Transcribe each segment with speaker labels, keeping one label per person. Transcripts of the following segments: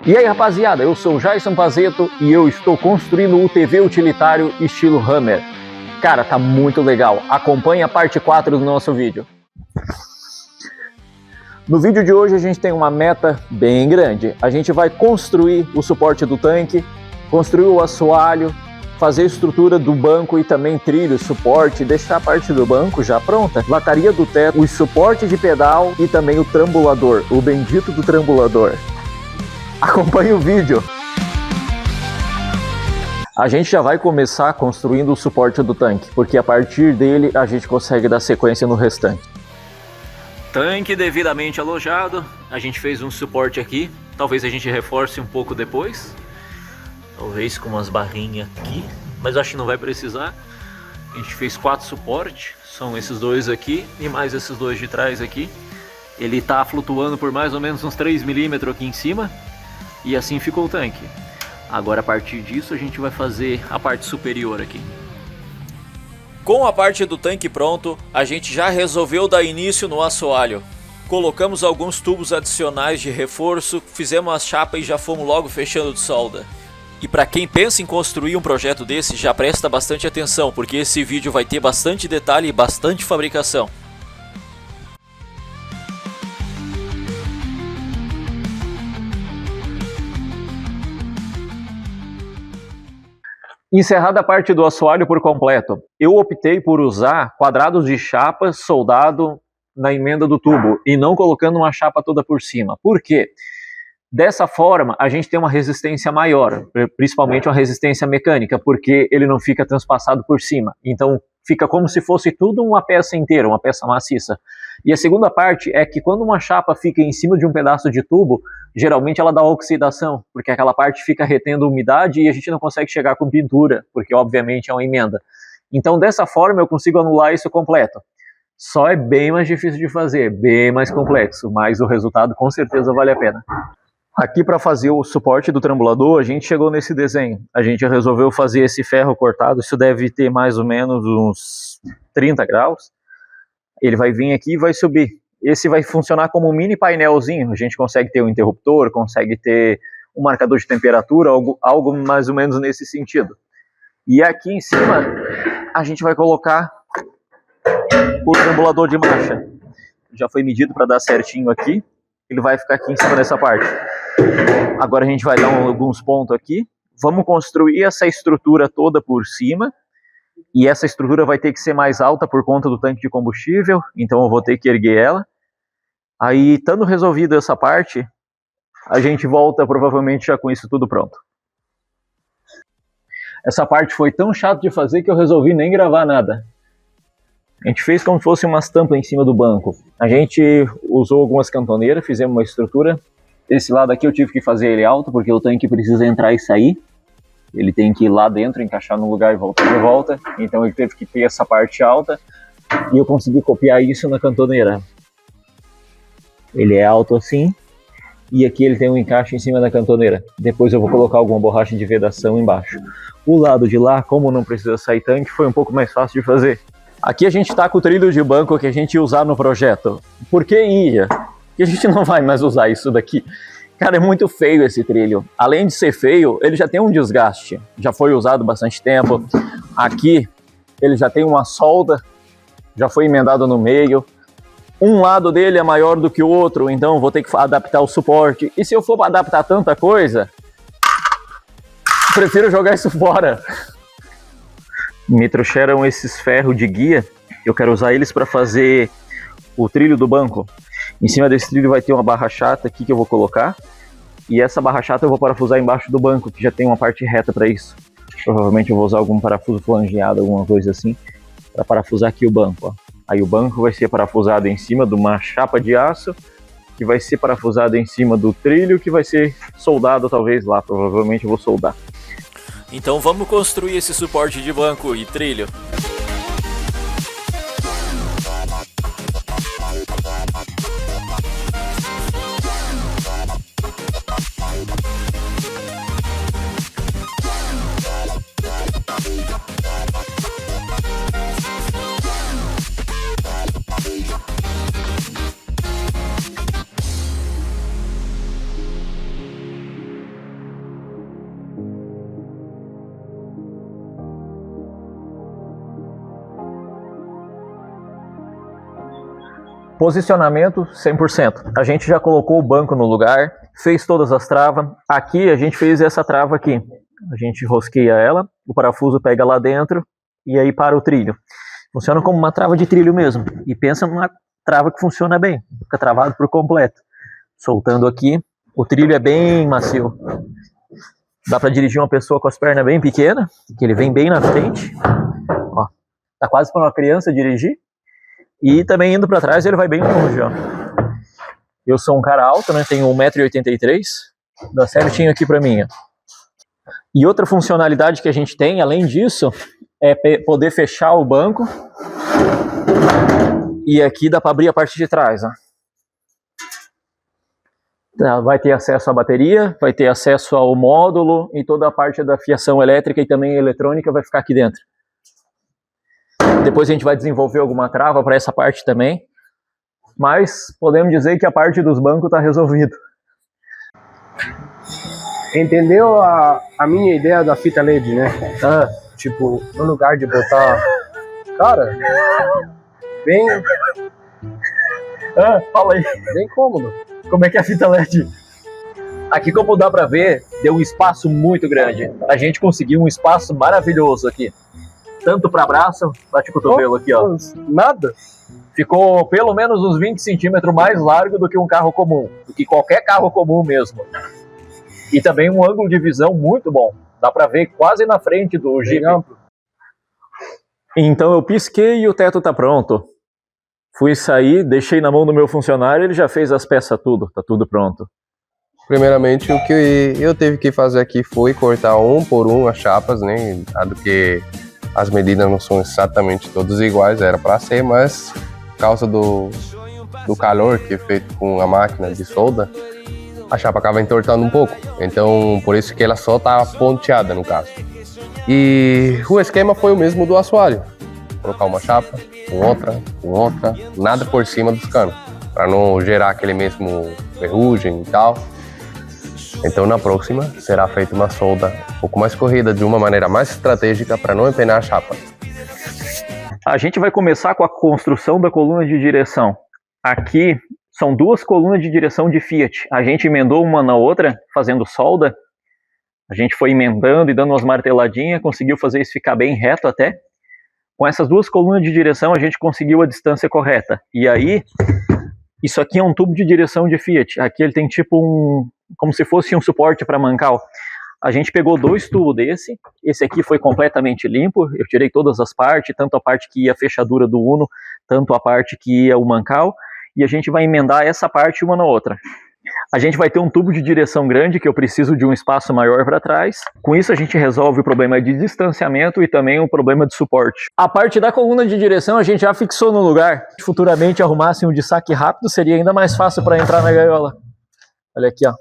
Speaker 1: E aí rapaziada, eu sou o Jason Pazeto e eu estou construindo o UTV utilitário estilo Hammer. Cara, tá muito legal, acompanhe a parte 4 do nosso vídeo. No vídeo de hoje a gente tem uma meta bem grande. A gente vai construir o suporte do tanque, construir o assoalho, fazer a estrutura do banco e também trilho, suporte, deixar a parte do banco já pronta, lataria do teto, os suportes de pedal e também o trambulador, o bendito do trambulador. Acompanhe o vídeo. A gente já vai começar construindo o suporte do tanque, porque a partir dele a gente consegue dar sequência no restante. Tanque devidamente alojado, a gente fez um suporte aqui, talvez a gente reforce um pouco depois. Talvez com umas barrinhas aqui, mas acho que não vai precisar. A gente fez 4 suportes, são esses dois aqui e mais esses dois de trás aqui. Ele está flutuando por mais ou menos uns 3 milímetros aqui em cima. E assim ficou o tanque. Agora a partir disso a gente vai fazer a parte superior aqui.
Speaker 2: Com a parte do tanque pronto, a gente já resolveu dar início no assoalho. Colocamos alguns tubos adicionais de reforço, fizemos as chapas e já fomos logo fechando de solda. E para quem pensa em construir um projeto desse, já presta bastante atenção, porque esse vídeo vai ter bastante detalhe e bastante fabricação.
Speaker 1: Encerrada a parte do assoalho por completo, eu optei por usar quadrados de chapa soldado na emenda do tubo e não colocando uma chapa toda por cima. Por quê? Dessa forma a gente tem uma resistência maior, principalmente uma resistência mecânica, porque ele não fica transpassado por cima. Então fica como se fosse tudo uma peça inteira, uma peça maciça. E a segunda parte é que quando uma chapa fica em cima de um pedaço de tubo, geralmente ela dá oxidação, porque aquela parte fica retendo umidade e a gente não consegue chegar com pintura, porque obviamente é uma emenda. Então dessa forma eu consigo anular isso completo. Só é bem mais difícil de fazer, bem mais complexo, mas o resultado com certeza vale a pena. Aqui para fazer o suporte do trambulador, a gente chegou nesse desenho. A gente resolveu fazer esse ferro cortado, isso deve ter mais ou menos uns 30 graus. Ele vai vir aqui e vai subir. Esse vai funcionar como um mini painelzinho. A gente consegue ter um interruptor, consegue ter um marcador de temperatura, algo mais ou menos nesse sentido. E aqui em cima a gente vai colocar o trambulador de marcha. Já foi medido para dar certinho aqui. Ele vai ficar aqui em cima dessa parte. Agora a gente vai dar alguns pontos aqui. Vamos construir essa estrutura toda por cima. E essa estrutura vai ter que ser mais alta por conta do tanque de combustível. Então eu vou ter que erguer ela. Aí, estando resolvida essa parte, a gente volta provavelmente já com isso tudo pronto. Essa parte foi tão chata de fazer que eu resolvi nem gravar nada. A gente fez como se fosse umas tampas em cima do banco. A gente usou algumas cantoneiras, fizemos uma estrutura. Esse lado aqui eu tive que fazer ele alto, porque o tanque precisa entrar e sair. Ele tem que ir lá dentro, encaixar no lugar e voltar de volta. Então ele teve que ter essa parte alta. E eu consegui copiar isso na cantoneira. Ele é alto assim. E aqui ele tem um encaixe em cima da cantoneira. Depois eu vou colocar alguma borracha de vedação embaixo. O lado de lá, como não precisa sair tanque, foi um pouco mais fácil de fazer. Aqui a gente está com o trilho de banco que a gente ia usar no projeto. Por que ia? Porque a gente não vai mais usar isso daqui. Cara, é muito feio esse trilho. Além de ser feio, ele já tem um desgaste. Já foi usado bastante tempo. Aqui, ele já tem uma solda. Já foi emendado no meio. Um lado dele é maior do que o outro, então vou ter que adaptar o suporte. E se eu for adaptar tanta coisa, prefiro jogar isso fora. Me trouxeram esses ferros de guia. Eu quero usar eles para fazer o trilho do banco. Em cima desse trilho vai ter uma barra chata aqui que eu vou colocar. E essa barra chata eu vou parafusar embaixo do banco, que já tem uma parte reta para isso. Provavelmente eu vou usar algum parafuso flangeado, alguma coisa assim, para parafusar aqui o banco. Ó. Aí o banco vai ser parafusado em cima de uma chapa de aço, que vai ser parafusado em cima do trilho, que vai ser soldado talvez lá. Provavelmente eu vou soldar.
Speaker 2: Então vamos construir esse suporte de banco e trilho.
Speaker 1: Posicionamento 100%. A gente já colocou o banco no lugar, fez todas as travas. Aqui a gente fez essa trava aqui. A gente rosqueia ela, o parafuso pega lá dentro e aí para o trilho. Funciona como uma trava de trilho mesmo. E pensa numa trava que funciona bem. Fica travado por completo. Soltando aqui, o trilho é bem macio. Dá para dirigir uma pessoa com as pernas bem pequenas, que ele vem bem na frente. Ó, tá quase para uma criança dirigir. E também indo para trás ele vai bem longe, ó. Eu sou um cara alto, né? Tenho 1,83 m. Dá certinho aqui para mim, ó. E outra funcionalidade que a gente tem, além disso, é poder fechar o banco. E aqui dá para abrir a parte de trás, ó. Vai ter acesso à bateria, vai ter acesso ao módulo e toda a parte da fiação elétrica e também eletrônica vai ficar aqui dentro. Depois a gente vai desenvolver alguma trava para essa parte também, mas podemos dizer que a parte dos bancos está resolvida.
Speaker 3: Entendeu a minha ideia da fita LED, né? Tipo, no lugar de botar... Cara, bem...
Speaker 1: Fala aí.
Speaker 3: Bem cômodo.
Speaker 1: Como é que é a fita LED? Aqui, como dá pra ver, deu um espaço muito grande. A gente conseguiu um espaço maravilhoso aqui. Tanto para braço, bate o cotovelo aqui, ó.
Speaker 3: Nada.
Speaker 1: Ficou pelo menos uns 20 centímetros mais largo do que um carro comum. Do que qualquer carro comum mesmo. E também um ângulo de visão muito bom. Dá pra ver quase na frente do Jeep. Então eu pisquei e o teto tá pronto. Fui sair, deixei na mão do meu funcionário, ele já fez as peças tudo, tá tudo pronto.
Speaker 3: Primeiramente, o que eu tive que fazer aqui foi cortar um por um as chapas, né? Dado que as medidas não são exatamente todas iguais, era para ser, mas por causa do calor que é feito com a máquina de solda, a chapa acaba entortando um pouco. Então, por isso que ela só tá ponteada no caso. E o esquema foi o mesmo do assoalho. Colocar uma chapa, com outra, nada por cima dos canos, para não gerar aquele mesmo ferrugem e tal. Então na próxima será feita uma solda um pouco mais corrida, de uma maneira mais estratégica para não empenar a chapa.
Speaker 1: A gente vai começar com a construção da coluna de direção. Aqui são duas colunas de direção de Fiat. A gente emendou uma na outra, fazendo solda. A gente foi emendando e dando umas marteladinhas, conseguiu fazer isso ficar bem reto até. Com essas duas colunas de direção a gente conseguiu a distância correta. E aí, isso aqui é um tubo de direção de Fiat. Aqui ele tem tipo como se fosse um suporte para mancal. A gente pegou dois tubos desse. Esse aqui foi completamente limpo. Eu tirei todas as partes, tanto a parte que ia a fechadura do Uno, tanto a parte que ia o mancal. E a gente vai emendar essa parte uma na outra. A gente vai ter um tubo de direção grande, que eu preciso de um espaço maior para trás. Com isso a gente resolve o problema de distanciamento e também o problema de suporte. A parte da coluna de direção a gente já fixou no lugar. Se futuramente arrumassem um de saque rápido, seria ainda mais fácil para entrar na gaiola. Olha aqui, ó.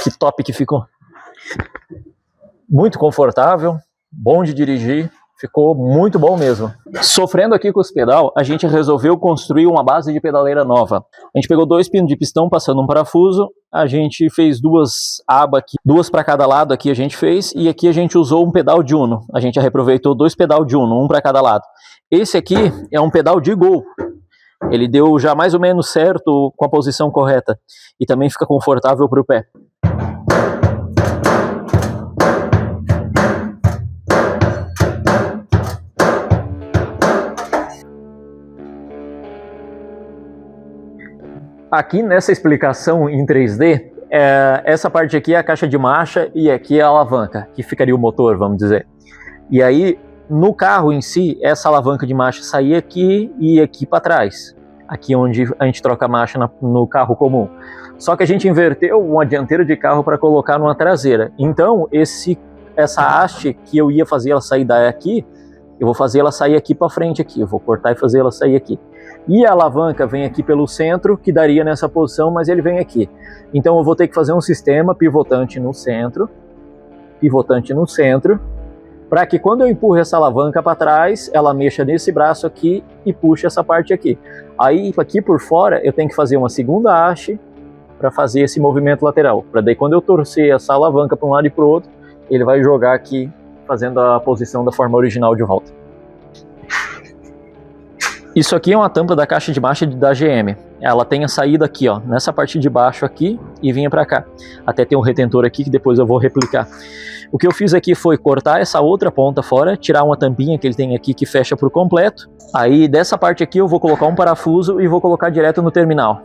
Speaker 1: Que top que ficou. Muito confortável, bom de dirigir. Ficou muito bom mesmo. Sofrendo aqui com os pedal, a gente resolveu construir uma base de pedaleira nova. A gente pegou dois pinos de pistão, passando um parafuso. A gente fez duas abas aqui, duas para cada lado aqui a gente fez. E aqui a gente usou um pedal de Uno. A gente reaproveitou dois pedal de Uno, um para cada lado. Esse aqui é um pedal de Gol. Ele deu já mais ou menos certo com a posição correta. E também fica confortável para o pé. Aqui nessa explicação em 3D, essa parte aqui é a caixa de marcha e aqui é a alavanca, que ficaria o motor, vamos dizer. E aí, no carro em si, essa alavanca de marcha saía aqui e aqui para trás. Aqui onde a gente troca a marcha no carro comum. Só que a gente inverteu uma dianteira de carro para colocar numa traseira. Então, essa haste que eu ia fazer ela sair daqui, eu vou fazer ela sair aqui para frente aqui. Eu vou cortar e fazer ela sair aqui. E a alavanca vem aqui pelo centro, que daria nessa posição, mas ele vem aqui. Então eu vou ter que fazer um sistema pivotante no centro, para que quando eu empurro essa alavanca para trás, ela mexa nesse braço aqui e puxa essa parte aqui. Aí aqui por fora eu tenho que fazer uma segunda haste para fazer esse movimento lateral. Para daí quando eu torcer essa alavanca para um lado e para o outro, ele vai jogar aqui, fazendo a posição da forma original de volta. Isso aqui é uma tampa da caixa de marcha da GM. Ela tem a saída aqui, ó, nessa parte de baixo aqui e vinha para cá. Até tem um retentor aqui que depois eu vou replicar. O que eu fiz aqui foi cortar essa outra ponta fora, tirar uma tampinha que ele tem aqui que fecha por completo. Aí dessa parte aqui eu vou colocar um parafuso e vou colocar direto no terminal.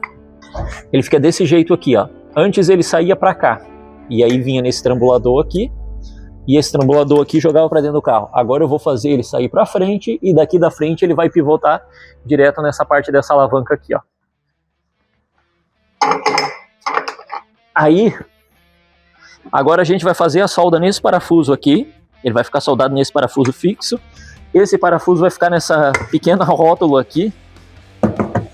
Speaker 1: Ele fica desse jeito aqui, ó. Antes ele saía para cá e aí vinha nesse trambulador aqui. E esse trambulador aqui jogava para dentro do carro. Agora eu vou fazer ele sair para frente e daqui da frente ele vai pivotar direto nessa parte dessa alavanca aqui, ó. Aí, agora a gente vai fazer a solda nesse parafuso aqui. Ele vai ficar soldado nesse parafuso fixo. Esse parafuso vai ficar nessa pequena rótula aqui.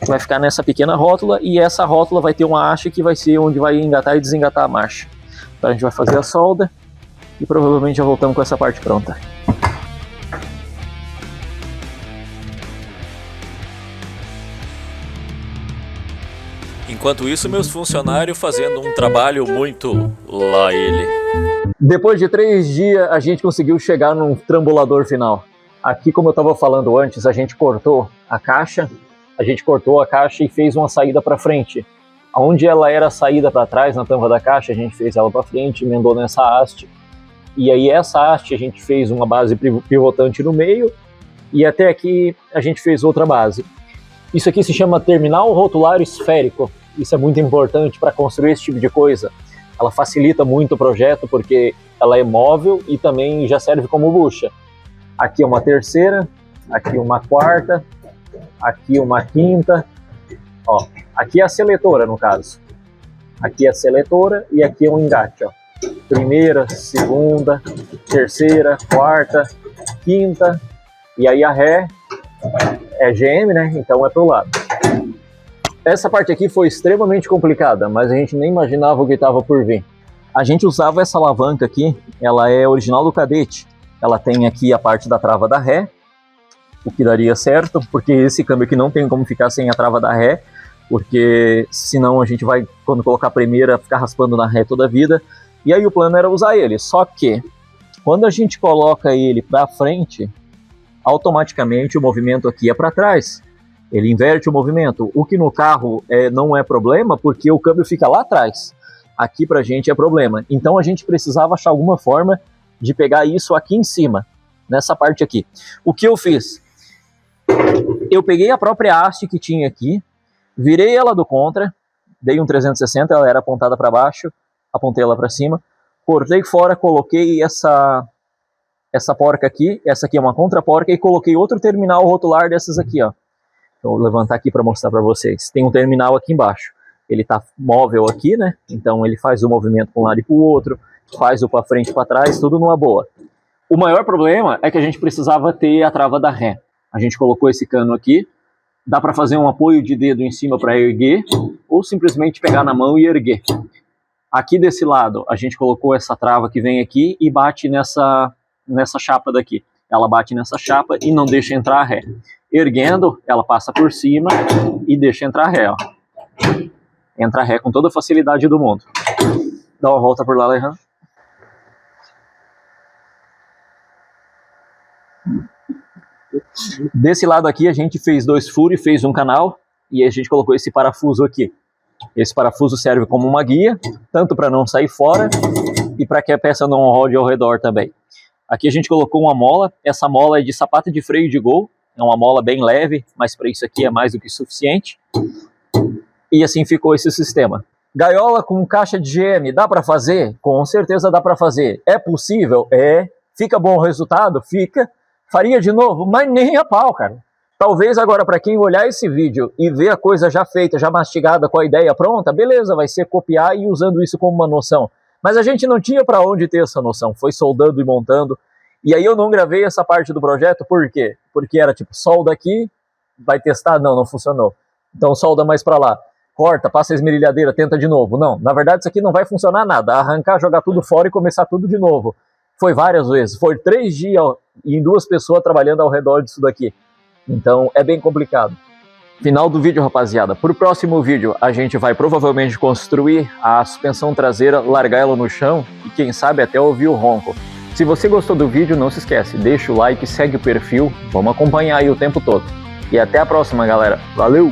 Speaker 1: Vai ficar nessa pequena rótula e essa rótula vai ter uma haste que vai ser onde vai engatar e desengatar a marcha. Então a gente vai fazer a solda. E provavelmente já voltamos com essa parte pronta.
Speaker 2: Enquanto isso, meus funcionários fazendo um trabalho muito lá ele.
Speaker 1: Depois de 3 dias, a gente conseguiu chegar num trambulador final. Aqui, como eu estava falando antes, a gente cortou a caixa. E fez uma saída para frente. Onde ela era a saída para trás, na tampa da caixa, a gente fez ela para frente, emendou nessa haste. E aí essa haste a gente fez uma base pivotante no meio e até aqui a gente fez outra base. Isso aqui se chama terminal rotular esférico. Isso é muito importante para construir esse tipo de coisa. Ela facilita muito o projeto porque ela é móvel e também já serve como bucha. Aqui é uma terceira, aqui uma quarta, aqui uma quinta. Ó, aqui é a seletora no caso. Aqui é a seletora e aqui é um engate, ó. Primeira, segunda, terceira, quarta, quinta, e aí a ré é GM, né? Então é pro lado. Essa parte aqui foi extremamente complicada, mas a gente nem imaginava o que estava por vir. A gente usava essa alavanca aqui, ela é original do Cadete. Ela tem aqui a parte da trava da ré, o que daria certo, porque esse câmbio aqui não tem como ficar sem a trava da ré, porque senão a gente vai, quando colocar a primeira, ficar raspando na ré toda a vida. E aí o plano era usar ele, só que quando a gente coloca ele para frente, automaticamente o movimento aqui é para trás. Ele inverte o movimento, o que no carro não é problema, porque o câmbio fica lá atrás. Aqui pra gente é problema. Então a gente precisava achar alguma forma de pegar isso aqui em cima, nessa parte aqui. O que eu fiz? Eu peguei a própria haste que tinha aqui, virei ela do contra, dei um 360, ela era apontada para baixo, apontei ela para cima, cortei fora, coloquei essa porca aqui, essa aqui é uma contraporca, e coloquei outro terminal rotular dessas aqui, ó. Vou levantar aqui para mostrar para vocês. Tem um terminal aqui embaixo. Ele tá móvel aqui, né? Então ele faz o movimento para um lado e para o outro, faz o para frente e para trás, tudo numa boa. O maior problema é que a gente precisava ter a trava da ré. A gente colocou esse cano aqui, dá para fazer um apoio de dedo em cima para erguer, ou simplesmente pegar na mão e erguer. Aqui desse lado, a gente colocou essa trava que vem aqui e bate nessa chapa daqui. Ela bate nessa chapa e não deixa entrar a ré. Erguendo, ela passa por cima e deixa entrar a ré, ó. Entra a ré com toda a facilidade do mundo. Dá uma volta por lá, Alejandro. Desse lado aqui, a gente fez 2 furos e fez um canal. E a gente colocou esse parafuso aqui. Esse parafuso serve como uma guia, tanto para não sair fora e para que a peça não rode ao redor também. Aqui a gente colocou uma mola, essa mola é de sapato de freio de Gol, é uma mola bem leve, mas para isso aqui é mais do que suficiente. E assim ficou esse sistema. Gaiola com caixa de GM, dá para fazer? Com certeza dá para fazer. É possível? É. Fica bom o resultado? Fica. Faria de novo? Mas nem a pau, cara. Talvez agora para quem olhar esse vídeo e ver a coisa já feita, já mastigada, com a ideia pronta, beleza, vai ser copiar e usando isso como uma noção. Mas a gente não tinha para onde ter essa noção, foi soldando e montando. E aí eu não gravei essa parte do projeto, por quê? Porque era tipo, solda aqui, vai testar? Não, não funcionou. Então solda mais para lá. Corta, passa a esmerilhadeira, tenta de novo. Não, na verdade isso aqui não vai funcionar nada. Arrancar, jogar tudo fora e começar tudo de novo. Foi várias vezes, foi 3 dias e 2 pessoas trabalhando ao redor disso daqui. Então é bem complicado. Final do vídeo, rapaziada. Pro próximo vídeo a gente vai provavelmente construir a suspensão traseira, largar ela no chão e quem sabe até ouvir o ronco. Se você gostou do vídeo, não se esquece, deixa o like, segue o perfil, vamos acompanhar aí o tempo todo. E até a próxima, galera. Valeu!